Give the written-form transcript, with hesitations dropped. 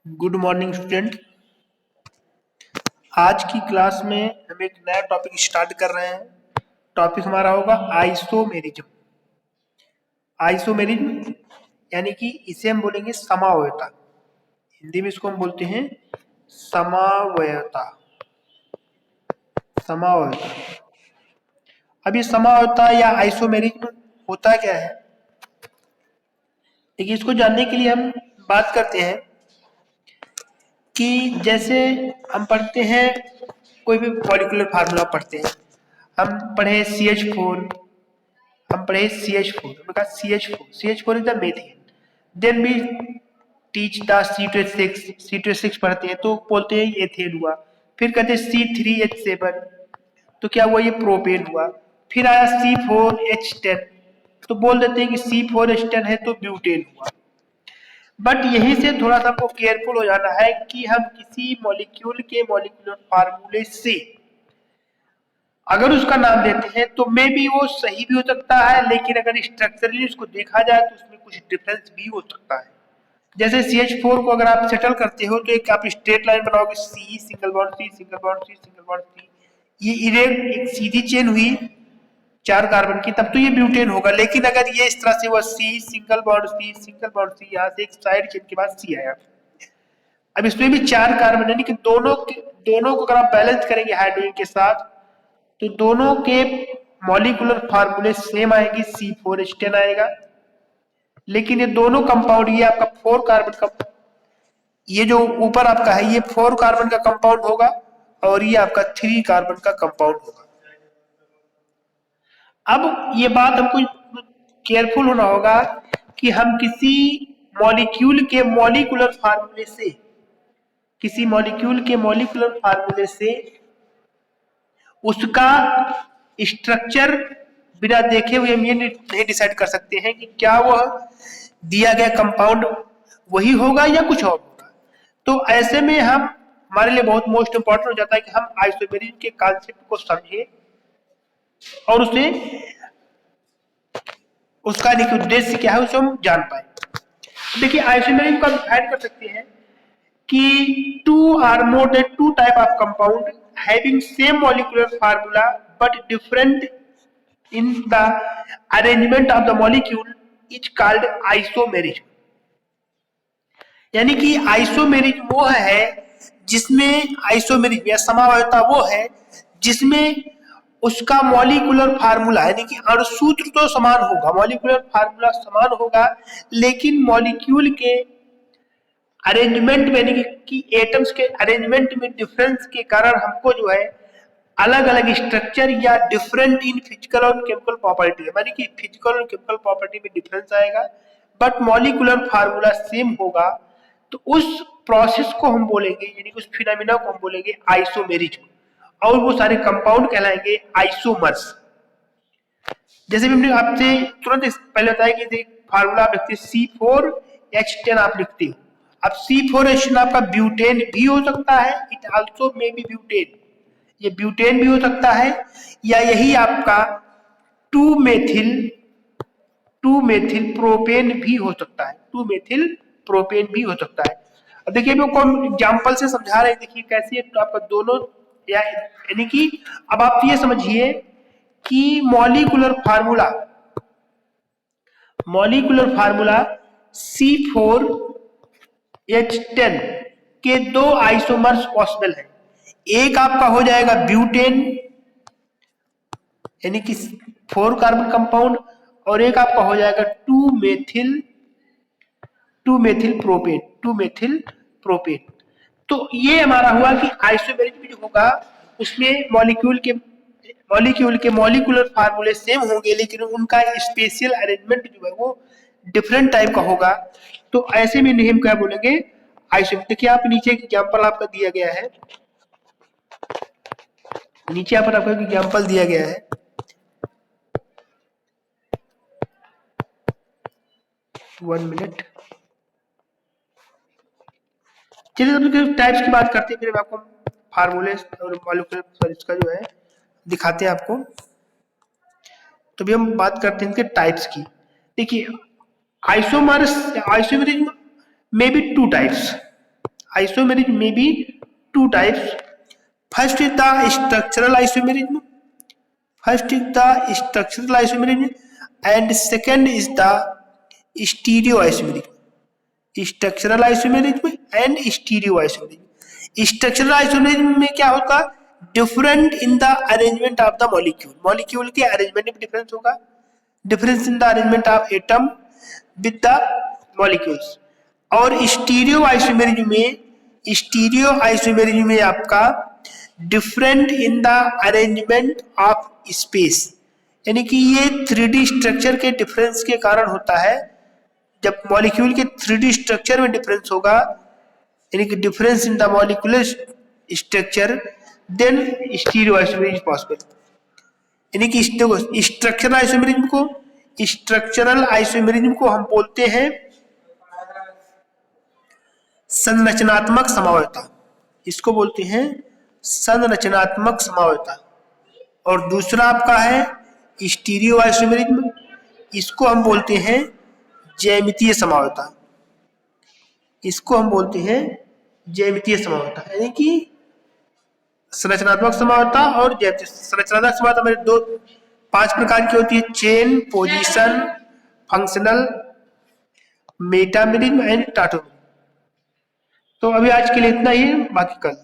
Good morning student. आज की class में हम एक नया टॉपिक स्टार्ट कर रहे हैं। टॉपिक हमारा होगा आइसोमेरिज्म। आइसोमेरिज्म यानी कि इसे हम बोलेंगे समावयवता। हिंदी में इसको हम बोलते हैं समावयवता। समावयवता। अब ये समावयवता या आइसोमेरिज्म होता क्या है? देखिए, इसको जानने के लिए हम बात करते हैं कि जैसे हम पढ़ते हैं, कोई भी मॉलिक्यूलर फार्मूला पढ़ते हैं। हम पढ़े CH4, हम पढ़े CH4, हमने कहा CH4 is the methane. Then भी टीच द C2H6 पढ़ते हैं तो बोलते हैं एथेन हुआ। फिर कहते हैं C3H7 तो क्या हुआ? ये प्रोपेन हुआ। फिर आया C4H10 तो बोल देते हैं कि C4H10 है तो ब्यूटेन हुआ। बट यहीं से थोड़ा सा आपको केयरफुल हो जाना है कि हम किसी मॉलिक्यूल के मॉलिक्यूलर फार्मूले से अगर उसका नाम देते हैं तो मे भी वो सही भी हो सकता है, लेकिन अगर स्ट्रक्चरली उसको देखा जाए तो उसमें कुछ डिफरेंस भी हो सकता है। जैसे CH4 को अगर आप सेटल करते हो तो एक आप स्ट्रेट लाइन बनाओगे, C single bond C single bond C single bond C, ये इरेक्ट एक सीधी चेन हुई 4 कार्बन की, तब तो ये ब्यूटेन होगा। लेकिन अगर ये इस तरह से हुआ C single bond C single bond C, यहाँ से एक साइड चेन के बाद C आया, अब इसमें भी 4 कार्बन, यानी कि दोनों को अगर आप बैलेंस करेंगे हाइड्रोजन के साथ तो दोनों के मॉलिक्यूलर फार्मूले सेम आएगी, C4H10 आएगा। लेकिन ये दोनों कंपाउंड, ये आपका 4 कार्बन का, ये जो ऊपर आपका है ये 4 कार्बन का कंपाउंड होगा और ये आपका 3 कार्बन का कंपाउंड होगा। अब ये बात हमको केयरफुल होना होगा कि हम किसी मॉलिक्यूल के मॉलिक्यूलर फार्मूले से, किसी मॉलिक्यूल के मॉलिक्यूलर फार्मूले से उसका स्ट्रक्चर बिना देखे हुए हम ये नहीं डिसाइड कर सकते हैं कि क्या वह दिया गया कंपाउंड वही होगा या कुछ और होगा। तो ऐसे में हम, हमारे लिए बहुत मोस्ट इंपॉर्टेंट हो जाता है कि हम आइसोमेरिज्म के कॉन्सेप्ट को समझें और उसे, उसका उद्देश्य क्या है उसे हम जान पाए। देखिए, आइसोमेरिज्म का डिफाइन कर सकते हैं कि two or more than two type of compound having same molecular formula but different in the arrangement of the molecule is called isomerism। यानी कि आइसोमेरिज्म वो है जिसमें, आइसोमेरिज्म या समावयवता वो है जिसमें उसका मॉलिक्यूलर फार्मूला यानी कि अणुसूत्र तो समान होगा, मॉलिक्यूलर फार्मूला समान होगा, लेकिन मॉलिक्यूल के अरेंजमेंट में यानी कि एटम्स के अरेंजमेंट में डिफरेंस के कारण हमको जो है अलग अलग स्ट्रक्चर या डिफरेंट इन फिजिकल और केमिकल प्रॉपर्टी, यानी कि फिजिकल और केमिकल प्रॉपर्टी में डिफरेंस आएगा, बट मॉलिक्यूलर फार्मूला सेम होगा। तो उस प्रोसेस को हम बोलेंगे, यानी उस फिनोमेना को हम बोलेंगे आइसोमेरिज्म, और वो सारे कंपाउंड कहलाएंगे आइसोमर्स। जैसे भी हमने आपसे तुरंत पहले बताया कि फार्मूला आप लिखते हैं C4H10 आप लिखते हो। अब C4H10 आपका ब्यूटेन भी हो सकता है, it also may be butane, ये ब्यूटेन भी हो सकता है, या यही आपका 2 मेथिल प्रोपेन भी हो सकता है, 2 मेथिल प्रोपेन भी हो सकता है। अब देखिए, मैं कौन एग्जांपल से समझा रहे हैं, देखिए कैसे तो आपका दोनों, यानी कि अब आप ये समझिए कि मॉलिक्यूलर फार्मूला C4H10 के 2 आइसोमर्स पॉसिबल है। एक आपका हो जाएगा ब्यूटेन यानी कि 4 कार्बन कंपाउंड, और एक आपका हो जाएगा 2 मेथिल प्रोपेन। तो ये हमारा हुआ कि आइसोमेरिज्म जो होगा उसमें मॉलिक्यूल के मॉलिक्यूलर फार्मूले सेम होंगे, लेकिन उनका स्पेशियल अरेंजमेंट जो है वो डिफरेंट टाइप का होगा। तो ऐसे में हम क्या बोलेंगे? आइसोमेरिज्म। देखिए, आप नीचे एग्जांपल आपका दिया गया है, नीचे यहाँ पर आपको एग्जांपल दिया गया है। वन मिनट, चलिए सबसे टाइप्स की बात करते हैं, फिर आपको फार्मूले और मॉलिक्यूलर इसका जो है दिखाते हैं आपको। तो भी हम बात करते हैं इनके टाइप्स की। देखिए, आइसोमेरिज्म में भी 2 types, Isomerism may be two types. First is the structural isomerism. And second is the stereoisomerism. Structural isomerism and stereoisomerism. Structural isomerism में क्या होगा? Different in the arrangement of the molecule. Molecule के arrangement में difference होगा. Difference in the arrangement of atom with the molecules. और stereo isomerism में आपका different in the arrangement of space, यानी कि ये 3D स्ट्रक्चर के डिफरेंस के कारण होता है. जब मॉलिक्यूल के 3D स्ट्रक्चर में डिफरेंस होगा, यानी कि difference in the molecular structure, then stereo isomerism possible. यानी कि स्ट्रक्चरल आइसोमेरिज्म को हम बोलते हैं संरचनात्मक समवायता. इसको बोलते हैं संरचनात्मक समवायता. और दूसरा आपका है स्टीरियो आइसोमेरिज्म. इसको हम बोलते हैं ज्यामितीय समवायता. यानी कि संरचनात्मक समवायता और ज्यामितीय. संरचनात्मक समवायता मेरे 5 प्रकार की होती है: chain, position, functional, metamerism and tautomerism. तो अभी आज के लिए इतना ही, बाकी कल.